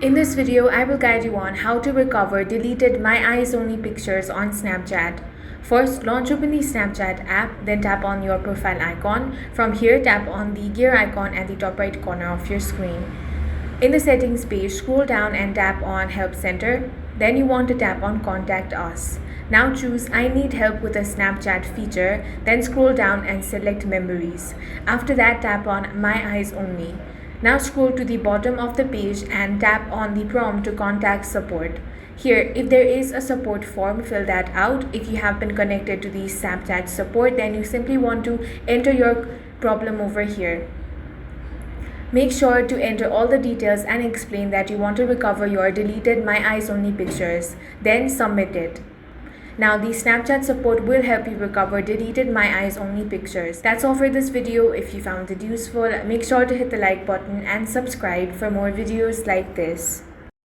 In this video, I will guide you on how to recover deleted My Eyes Only pictures on Snapchat. First, launch open the Snapchat app, then tap on your profile icon. From here, tap on the gear icon at the top right corner of your screen. In the settings page, scroll down and tap on Help Center. Then you want to tap on Contact Us. Now choose I need help with a Snapchat feature, then scroll down and select Memories. After that, tap on My Eyes Only. Now scroll to the bottom of the page and tap on the prompt to contact support. Here, if there is a support form, fill that out. If you have been connected to the Snapchat support, then you simply want to enter your problem over here. Make sure to enter all the details and explain that you want to recover your deleted My Eyes Only pictures. Then submit it. Now the Snapchat support will help you recover deleted My Eyes Only pictures. That's all for this video. If you found it useful, make sure to hit the like button and subscribe for more videos like this.